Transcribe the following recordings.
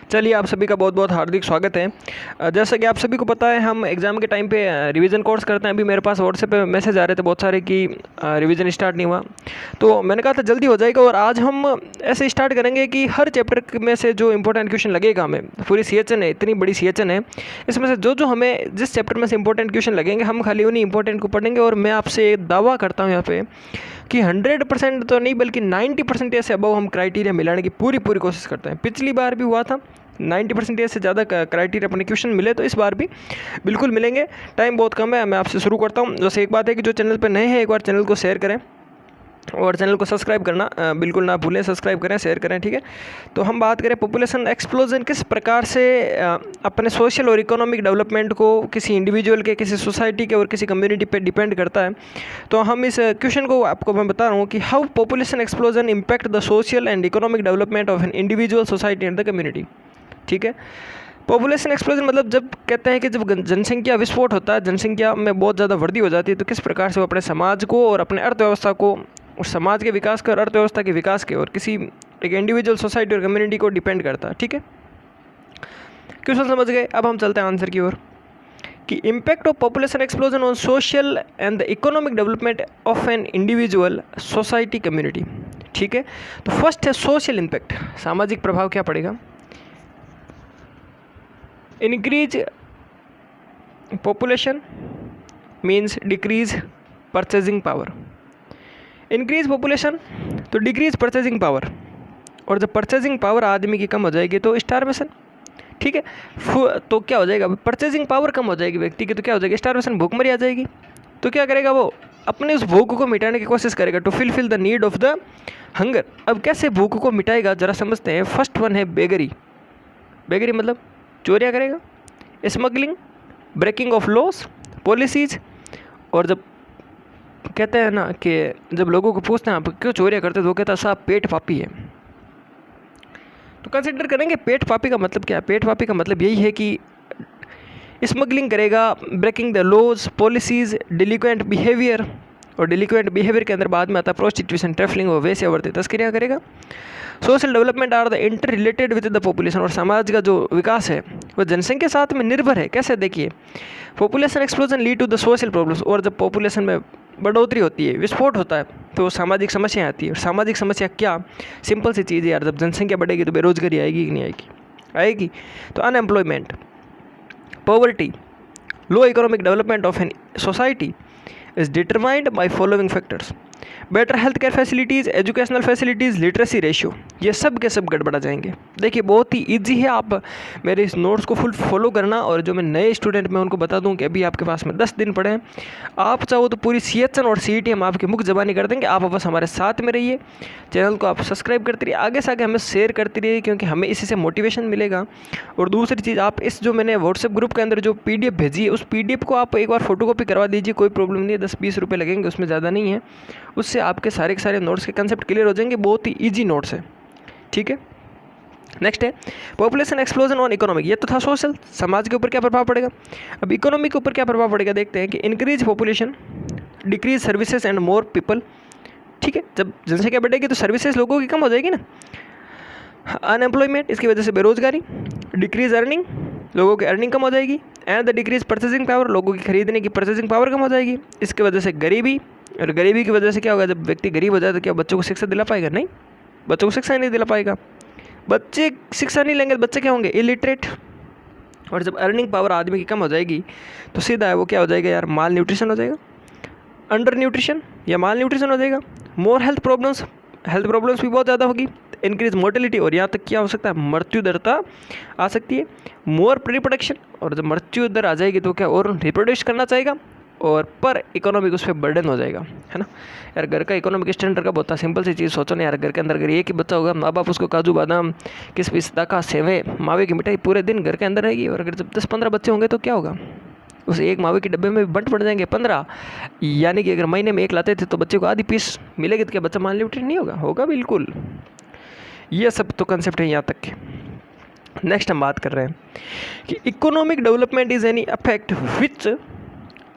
चलिए, आप सभी का बहुत बहुत हार्दिक स्वागत है। जैसा कि आप सभी को पता है, हम एग्ज़ाम के टाइम पे रिवीजन कोर्स करते हैं। अभी मेरे पास व्हाट्सएप पे मैसेज आ रहे थे बहुत सारे कि रिवीजन स्टार्ट नहीं हुआ, तो मैंने कहा था जल्दी हो जाएगा। और आज हम ऐसे स्टार्ट करेंगे कि हर चैप्टर में से जो इंपॉर्टेंट क्वेश्चन लगेगा हमें, पूरी CHN है, इतनी बड़ी CHN है, इसमें से जो जो हमें जिस चैप्टर में से इंपॉर्टेंट क्वेश्चन लगेंगे हम खाली उन्हीं इंपॉर्टेंट को पढ़ेंगे। और मैं आपसे दावा करता हूँ यहाँ पे कि 100% तो नहीं बल्कि 90% से अबव हम क्राइटेरिया मिलाने की पूरी कोशिश करते हैं। पिछली बार भी हुआ था, 90% से ज़्यादा क्राइटेरिया अपने क्वेश्चन मिले, तो इस बार भी बिल्कुल मिलेंगे। टाइम बहुत कम है, मैं आपसे शुरू करता हूँ। जैसे एक बात है कि जो चैनल पर नए हैं, एक बार चैनल को शेयर करें और चैनल को सब्सक्राइब करना बिल्कुल ना भूलें। सब्सक्राइब करें, शेयर करें, ठीक है। तो हम बात करें पॉपुलेशन एक्सप्लोजन किस प्रकार से अपने सोशल और इकोनॉमिक डेवलपमेंट को किसी इंडिविजुअल के, किसी सोसाइटी के और किसी कम्युनिटी पे डिपेंड करता है। तो हम इस क्वेश्चन को आपको मैं बता रहा हूँ कि how population explosion impact the social and economic development of an individual, society and the community, ठीक है। पॉपुलेशन एक्सप्लोजन मतलब जब कहते हैं कि जब जनसंख्या विस्फोट होता है, जनसंख्या में बहुत ज़्यादा वृद्धि हो जाती है, तो किस प्रकार से वो अपने समाज को और अपने अर्थव्यवस्था को, और समाज के विकास के और अर्थव्यवस्था के विकास के और किसी एक इंडिविजुअल, सोसाइटी और कम्युनिटी को डिपेंड करता है, ठीक है। क्वेश्चन समझ गए। अब हम चलते हैं आंसर की ओर कि impact of population explosion on social and the economic development of an individual, society, community, ठीक है। तो फर्स्ट है सोशल इम्पैक्ट, सामाजिक प्रभाव क्या पड़ेगा। Increase population means decrease purchasing power. Increase population तो डिक्रीज परचेजिंग पावर, और जब परचेजिंग पावर आदमी की कम हो जाएगी तो स्टारवेशन, ठीक है। तो क्या हो जाएगा, परचेजिंग पावर कम हो जाएगी व्यक्ति की, तो क्या हो जाएगी, स्टारवेशन, भूखमरी आ जाएगी। तो क्या करेगा वो, अपने उस भूख को मिटाने की कोशिश करेगा, to fill the need of the hunger. अब कैसे भूख को मिटाएगा जरा समझते हैं। फर्स्ट वन है बेगरी। बेगरी मतलब चोरियाँ करेगा, smuggling, breaking of laws, policies. और जब कहते हैं ना कि जब लोगों को पूछते हैं आप क्यों चोरियाँ करते, तो वो कहता है साहब पेट पापी है। तो कंसिडर करेंगे पेट पापी का मतलब क्या है। पेट पापी का मतलब यही है कि स्मगलिंग करेगा, breaking the laws, policies, delinquent behaviour, और डिलिक्वेंट बिहेवियर के अंदर बाद में आता है प्रोस्टिट्यूशन, ट्रैफलिंग और वेश्यावृत्ति, तस्करियाँ करेगा। Social development are the inter related with the population, और समाज का जो विकास है वह जनसंख्या के साथ में निर्भर है। कैसे, देखिए, population explosion lead to the social problems, और जब पॉपुलेशन में बढ़ोतरी होती है, विस्फोट होता है, तो सामाजिक समस्याएं आती है। और सामाजिक समस्या क्या, सिंपल सी चीज़ है यार, जब जनसंख्या बढ़ेगी तो बेरोजगारी आएगी कि नहीं आएगी, आएगी। तो unemployment, poverty, low economic development of an society is determined by following factors: better health care facilities, educational facilities, literacy ratio, ये सब के सब गड़बड़ा जाएंगे। देखिए बहुत ही ईजी है, आप मेरे इस नोट्स को फुल फॉलो करना। और जो मैं नए स्टूडेंट मैं उनको बता दूं कि अभी आपके पास में 10 दिन पड़े हैं, आप चाहो तो पूरी CHN और CET हम आपकी मुख जबानी कर देंगे। आप बस हमारे साथ में रहिए, चैनल को आप सब्सक्राइब करते रहिए, आगे से आगे हमें शेयर करती रहिए, क्योंकि हमें इसी से मोटिवेशन मिलेगा। और दूसरी चीज़, आप इस जो मैंने व्हाट्सएप ग्रुप के अंदर जो PDF भेजी है, उस PDF को आप एक बार फोटोकॉपी करवा दीजिए, कोई प्रॉब्लम नहीं है, 10-20 रुपये लगेंगे, उसमें ज़्यादा नहीं है। उससे आपके सारे के सारे नोट्स के कंसेप्ट क्लियर हो जाएंगे। बहुत ही इजी नोट्स है, ठीक है। नेक्स्ट है पॉपुलेशन एक्सप्लोजन ऑन इकोनॉमिक। ये तो था सोशल, समाज के ऊपर क्या प्रभाव पड़ेगा। अब इकोनॉमी के ऊपर क्या प्रभाव पड़ेगा देखते हैं कि increase population, decrease services and more people, ठीक है। जब जनसंख्या बढ़ेगी तो सर्विसेज लोगों की कम हो जाएगी ना। अनएम्प्लॉयमेंट, इसकी वजह से बेरोजगारी। डिक्रीज अर्निंग, लोगों की अर्निंग कम हो जाएगी। And the decrease purchasing power, लोगों की खरीदने की परचेजिंग पावर कम हो जाएगी। इसकी वजह से गरीबी, और गरीबी की वजह से क्या होगा, जब व्यक्ति गरीब हो जाए तो क्या बच्चों को शिक्षा दिला पाएगा, नहीं, बच्चों को शिक्षा नहीं दिला पाएगा। बच्चे शिक्षा नहीं लेंगे तो बच्चे क्या होंगे, इलिटरेट। और जब अर्निंग पावर आदमी की कम हो जाएगी तो सीधा है वो क्या हो जाएगा यार, माल न्यूट्रिशन हो जाएगा, अंडर न्यूट्रिशन या माल न्यूट्रिशन हो जाएगा। मोर हेल्थ प्रॉब्लम्स भी बहुत ज़्यादा होगी। इंक्रीज मोर्टेलिटी, और यहाँ तक क्या हो सकता है, मृत्यु दरता आ सकती है। मोर रिप्रोडक्शन, और जब मृत्यु दर आ जाएगी तो क्या और रिप्रोड्यूस करना चाहेगा, और पर इकोनॉमिक उस पर बर्डन हो जाएगा, है ना यार। घर का इकोनॉमिक स्टैंडर्ड का बहुत सिंपल सी चीज़ सोचो ना यार, घर के अंदर अगर एक ही बच्चा होगा, माँ बाप उसको काजू बादाम, किस पिस्ता का, सेवे, मावे की मिठाई पूरे दिन घर के अंदर रहेगी। और अगर जब 10-15 बच्चे होंगे तो क्या होगा, उस एक मावे के डब्बे में भी बंट पड़ जाएंगे 15। यानी कि अगर महीने में एक लाते थे तो बच्चे को आधी पीस मिलेगी, तो क्या बच्चा माल न्यूट्रिएंट नहीं होगा, होगा बिल्कुल। ये सब तो कंसेप्ट है यहाँ तक के। नेक्स्ट हम बात कर रहे हैं कि economic development is any affect which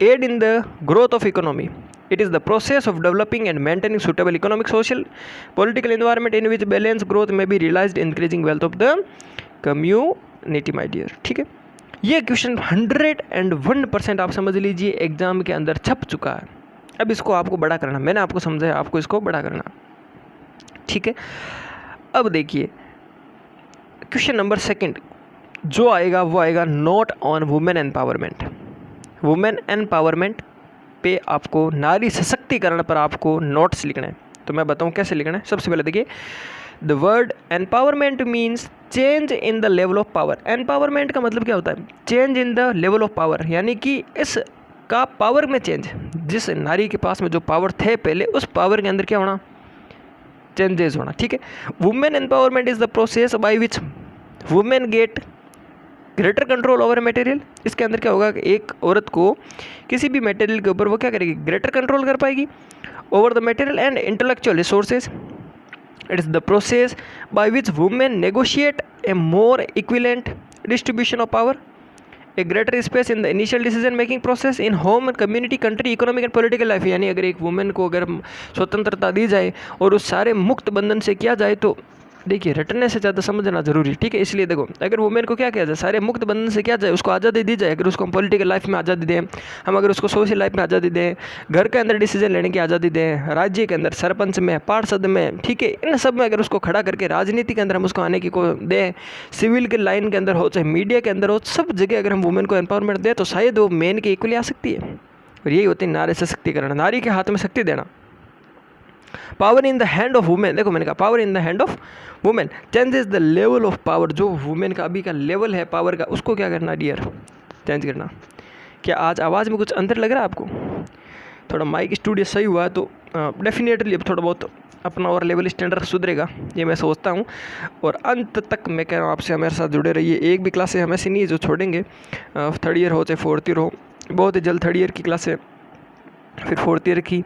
aid in the growth of economy. It is the process of developing and maintaining suitable economic, social, political environment in which balanced growth may be realized, increasing wealth of the community my dear. ठीक है, ये question 101% आप समझ लीजिए exam के अंदर छप चुका है। अब इसको आपको बड़ा करना, मैंने आपको समझाया, आपको इसको बड़ा करना। ठीक है, अब देखिए क्वेश्चन नंबर 2 जो आएगा वो आएगा note on women empowerment. Women empowerment पे आपको, नारी सशक्तिकरण पर आपको नोट्स लिखना है। तो मैं बताऊं कैसे लिखना है। सबसे पहले देखिए, the word empowerment means change in the level of power. Empowerment का मतलब क्या होता है? Change in the level of power, यानी कि इसका पावर में चेंज। जिस नारी के पास में जो पावर थे पहले, उस पावर के अंदर क्या होना? चेंजेस होना। ठीक है, women empowerment is the process by which women get greater control over material. इसके अंदर क्या होगा कि एक औरत को किसी भी मटेरियल के ऊपर वो क्या करेगी? ग्रेटर कंट्रोल कर पाएगी over the material and intellectual resources. It is the process by which women negotiate A more equivalent distribution of power, A greater space in the initial decision making process in home, community, country, economic and political life. यानी अगर एक women को अगर स्वतंत्रता दी जाए और उस सारे मुक्त बंधन से किया जाए, तो देखिए रटने से ज़्यादा समझना जरूरी। ठीक है, इसलिए देखो, अगर वुमेन को क्या किया जाए? सारे मुक्त बंधन से किया जाए, उसको आज़ादी दी जाए। अगर उसको हम पॉलिटिकल लाइफ में आज़ादी दें, हम अगर उसको सोशल लाइफ में आज़ादी दें, घर के अंदर डिसीजन लेने की आज़ादी दें, राज्य के अंदर सरपंच में, पार्षद में, ठीक है, इन सब में अगर उसको खड़ा करके राजनीति के अंदर हम उसको आने की को दें, सिविल के लाइन के अंदर हो चाहे मीडिया के अंदर हो, सब जगह अगर हम वुमेन को एम्पावरमेंट दें तो शायद वो मेन के इक्वली आ सकती है। और यही होती है नारी सशक्तिकरण, नारी के हाथ में शक्ति देना। Power in the hand of women, देखो मैंने कहा power in the hand of women changes the level of power. जो वुमेन का अभी का लेवल है पावर का, उसको क्या करना डियर? चेंज करना। क्या आज आवाज़ में कुछ अंतर लग रहा है आपको? थोड़ा माइक स्टूडियो सही हुआ है तो डेफिनेटली अब थोड़ा बहुत अपना और लेवल स्टैंडर्ड सुधरेगा, ये मैं सोचता हूँ। और अंत तक मैं कह रहा हूँ आपसे हमारे साथ जुड़े रहिए। एक भी क्लासें हम ऐसी नहीं है जो छोड़ेंगे, 3rd ईयर हो चाहे 4th ईयर हो, बहुत ही जल्द 3rd ईयर की क्लासें, फिर 4th ईयर की,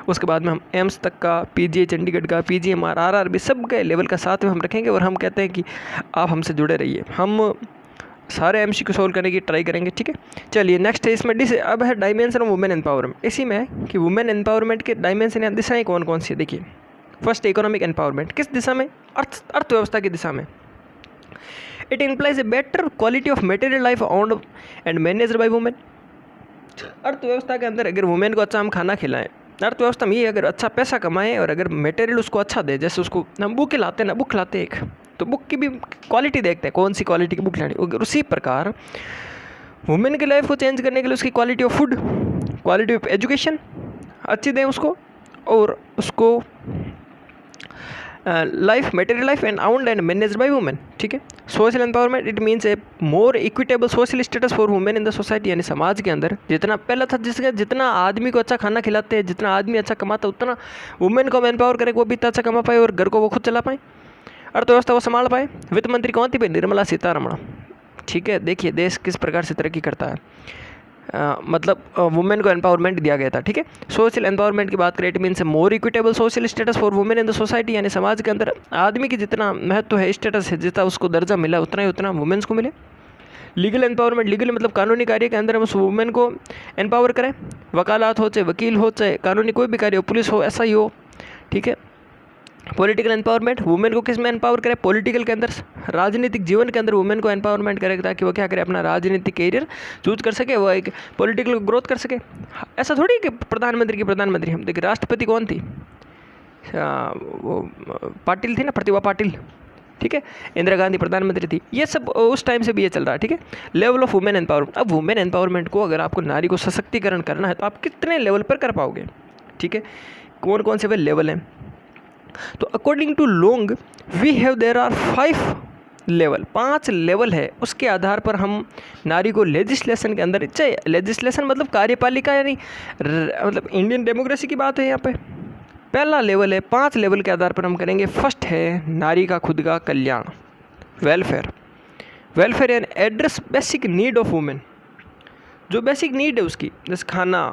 उसके बाद में हम एम्स तक का, पीजीआई चंडीगढ़ का, पीजीएमआर, आरआरबी, सब के लेवल का साथ में हम रखेंगे। और हम कहते हैं कि आप हमसे जुड़े रहिए, हम सारे एमसीक्यू सोल्व करने की ट्राई करेंगे। ठीक है, चलिए नेक्स्ट है इसमें अब है डायमेंशन ऑफ वुमेन एम्पावरमेंट। इसी में है कि वुमेन एम्पावरमेंट के डायमेंशन या दिशाएँ कौन कौन सी है। देखिए, फर्स्ट इकोनॉमिक एम्पावरमेंट, किस दिशा में? अर्थव्यवस्था की दिशा में। It implies a better quality of material life owned and managed by women. अर्थव्यवस्था के अंदर अगर वुमेन को अच्छा हम खाना खिलाएं, अर्थव्यवस्था में ये अगर अच्छा पैसा कमाएं और अगर मटेरियल उसको अच्छा दे, जैसे उसको हम बुक लाते हैं ना, बुक लाते हैं एक, तो बुक की भी क्वालिटी देखते हैं, कौन सी क्वालिटी की बुक लानी। अगर उसी प्रकार वुमेन की लाइफ को चेंज करने के लिए उसकी quality of food, quality of education अच्छी दें उसको, और उसको life, material life and आउंड and managed by women. ठीक है, social empowerment, it means A more equitable social status for women in the society. यानी समाज के अंदर जितना पहला था, जितना आदमी को अच्छा खाना खिलाते हैं, जितना आदमी अच्छा कमाता है, उतना वुमेन को हम एम्पावर करें, वो भी इतना अच्छा कमा पाए और घर को वो खुद चला पाए, अर्थव्यवस्था वो संभाल पाए। वित्त मंत्री कौन थी भाई? निर्मला सीतारमण। ठीक है, देखिए देश किस प्रकार से तरक्की करता है, मतलब वुमेन को एम्पावरमेंट दिया गया था। ठीक है, सोशल एम्पावरमेंट की बात करें, it means more equitable social status for women in the society. यानी समाज के अंदर आदमी की जितना महत्व है, स्टेटस है, जितना उसको दर्जा मिला उतना वुमेन्स को मिले। लीगल एम्पावरमेंट, लीगल मतलब कानूनी कार्य के अंदर हम उस वुमेन को एम्पावर करें, वकालत हो चाहे वकील हो चाहे कानूनी कोई भी कार्य हो, पुलिस हो, ऐसा ही हो। ठीक है, पॉलिटिकल एम्पावरमेंट, वुमेन को किस में एम्पावर करें? पॉलिटिकल के अंदर, राजनीतिक जीवन के अंदर वुमेन को एम्पावरमेंट करें ताकि वो क्या करे? अपना राजनीतिक कैरियर चूज कर सके, वो एक पॉलिटिकल ग्रोथ कर सके। ऐसा थोड़ी कि प्रधानमंत्री हम देखिए, राष्ट्रपति कौन थी? वो पाटिल थी ना, प्रतिभा पाटिल। ठीक है, इंदिरा गांधी प्रधानमंत्री थी। ये सब उस टाइम से भी ये चल रहा है। ठीक है, लेवल ऑफ वुमेन एम्पावरमेंट। अब वुमेन एम्पावरमेंट को अगर आपको नारी को सशक्तिकरण करना है तो आप कितने लेवल पर कर पाओगे? ठीक है, कौन कौन से वे लेवल हैं? तो according to Longwe have there are 5 level, 5 level है। उसके आधार पर हम नारी को लेजिस्लेशन के अंदर, चाहे लेजिस्लेशन मतलब कार्यपालिका, यानी मतलब इंडियन डेमोक्रेसी की बात है यहाँ पे। पहला लेवल है, 5 लेवल के आधार पर हम करेंगे। फर्स्ट है नारी का खुद का कल्याण, welfare and address basic need of women. जो बेसिक नीड है उसकी, जैसे खाना,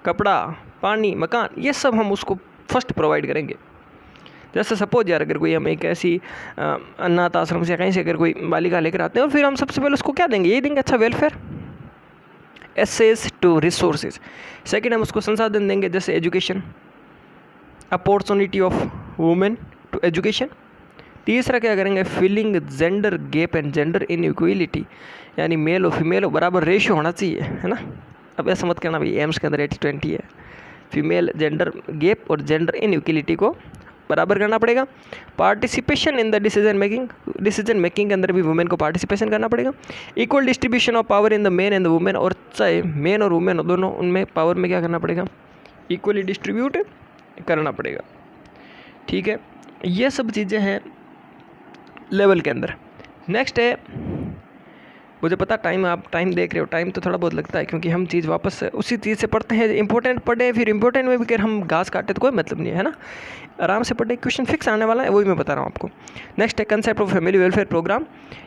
कपड़ा, पानी, मकान, ये सब हम उसको फर्स्ट प्रोवाइड करेंगे। जैसे सपोज यार, अगर कोई हम एक ऐसी अनाथ आश्रम से कहीं से अगर कोई बालिका लेकर आते हैं और फिर हम सबसे पहले उसको क्या देंगे? ये देंगे अच्छा welfare, access to resources. Second, हम उसको संसाधन देंगे जैसे education, opportunity of women to education. तीसरा क्या करेंगे, filling gender gap and gender inequality, यानी मेल और फीमेल बराबर रेशियो होना चाहिए, है ना। अब ऐसा मत करना भाई एम्स के अंदर 80-20 है, फीमेल जेंडर गैप और जेंडर इनइक्वालिटी को बराबर करना पड़ेगा। Participation in the decision making के अंदर भी वुमेन को पार्टिसिपेशन करना पड़ेगा। Equal distribution of power in the main and the women, और चाहे मेन और वुमेन दोनों उनमें पावर में क्या करना पड़ेगा, इक्वली डिस्ट्रीब्यूट करना पड़ेगा। ठीक है, ये सब चीज़ें हैं लेवल के अंदर। नेक्स्ट है, मुझे पता आप टाइम देख रहे हो, टाइम तो थोड़ा बहुत लगता है क्योंकि हम चीज़ वापस उसी चीज़ से पढ़ते हैं, इंपॉर्टेंट पढ़े फिर इंपॉर्टेंट में भी कर हम घास काटे तो कोई मतलब नहीं है ना, आराम से पढ़े, क्वेश्चन फिक्स आने वाला है, वही मैं बता रहा हूँ आपको। नेक्स्ट है concept of family welfare program.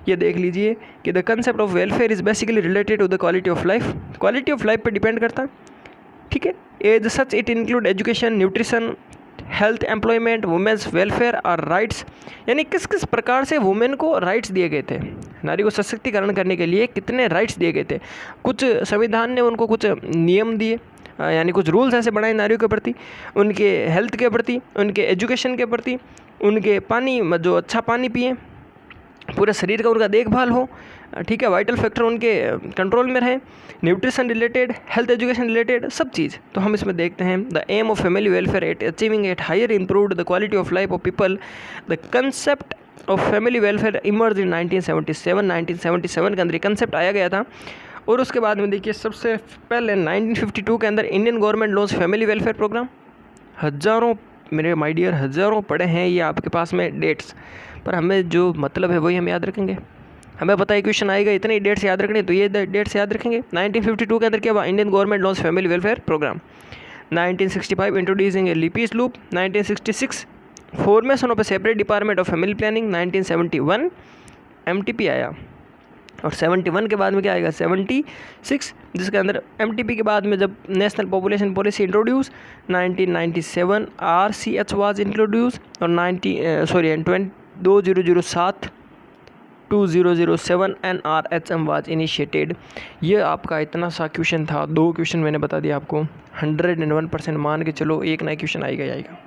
ये देख लीजिए कि the concept of welfare is basically related to the quality of life, quality of life पर डिपेंड करता है। ठीक है, as such it include education, nutrition, health, employment, women's welfare और राइट्स, यानी किस किस प्रकार से वुमेन को राइट्स दिए गए थे, नारी को सशक्तिकरण करने के लिए कितने राइट्स दिए गए थे। कुछ संविधान ने उनको कुछ नियम दिए, यानी कुछ रूल्स ऐसे बनाए नारियों के प्रति, उनके हेल्थ के प्रति, उनके एजुकेशन के प्रति, उनके पानी जो अच्छा पानी पिए, पूरे शरीर का उनका देखभाल हो, ठीक है, वाइटल फैक्टर उनके कंट्रोल में रहे, nutrition related, health education related सब चीज़। तो हम इसमें देखते हैं the aim of family welfare at achieving at higher improved the quality of life of people. The concept of family welfare emerge in 1977 के अंदर कंसेप्ट आया गया था। और उसके बाद में देखिए सबसे पहले 1952 के अंदर Indian government launch family welfare program. हज़ारों मेरे माय डियर हज़ारों पड़े हैं ये आपके पास में डेट्स, पर हमें जो मतलब है वही हम याद रखेंगे। हमें पता है क्वेश्चन आएगा इतने डेट्स याद रखने, तो ये डेट्स याद रखेंगे। 1952 के अंदर क्या हुआ, Indian government launch family welfare programme. 1965 introducing a Lippes loop. 1966 formation of a separate department of family planning. 1971 MTP आया, और 71 के बाद में क्या आएगा 76, जिसके अंदर MTP के बाद में जब national population policy introduce. 1997 RCH was introduce, और 2007 NRHM वाज इनिशिएटेड। ये आपका इतना सा क्वेश्चन था, 2 क्वेश्चन मैंने बता दिया आपको, 101% मान के चलो एक नया क्वेश्चन आएगा।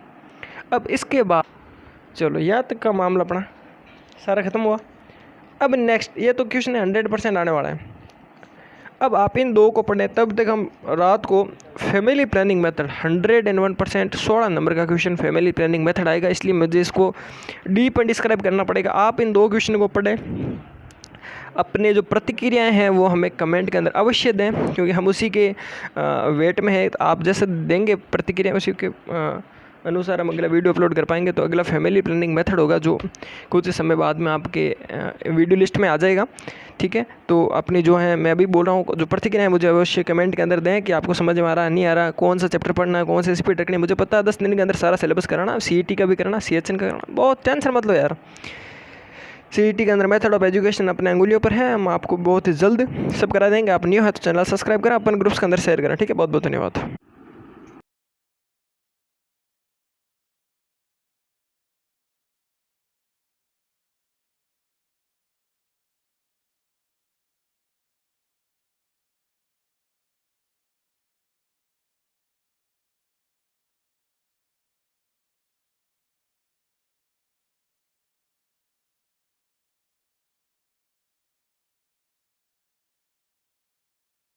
अब इसके बाद चलो यहाँ तक का मामला अपना सारा ख़त्म हुआ। अब नेक्स्ट, ये तो क्वेश्चन 100% आने वाला है। अब आप इन 2 को पढ़ें, तब तक हम रात को फैमिली प्लानिंग मेथड 101% 16 नंबर का क्वेश्चन फैमिली प्लानिंग मेथड आएगा, इसलिए मुझे इसको डीप एंड डिस्क्राइब करना पड़ेगा। आप इन 2 क्वेश्चन को पढ़ें, अपने जो प्रतिक्रियाएं हैं वो हमें कमेंट के अंदर अवश्य दें, क्योंकि हम उसी के वेट में है। आप जैसे देंगे प्रतिक्रिया उसी के अनुसार हम अगला वीडियो अपलोड कर पाएंगे। तो अगला फैमिली प्लानिंग मेथड होगा, जो कुछ समय बाद में आपके वीडियो लिस्ट में आ जाएगा। ठीक है, तो अपनी जो है मैं अभी बोल रहा हूँ, जो प्रतिक्रिया है मुझे अवश्य कमेंट के अंदर दें कि आपको समझ में आ रहा नहीं आ रहा, कौन सा चैप्टर पढ़ना है, कौन सी स्पीड रखनी है। मुझे पता है 10 दिन के अंदर सारा सिलेबस कराना, CET का भी करना, CHN का करना, बहुत टेंशन मत लो यार। CET के अंदर मेथड ऑफ एजुकेशन अपने अंगुलियों पर है, हम आपको बहुत ही जल्द सब करा देंगे। आप न्यू है तो चैनल सब्सक्राइब करें, अपन ग्रुप्स के अंदर शेयर करें। ठीक है, बहुत बहुत धन्यवाद।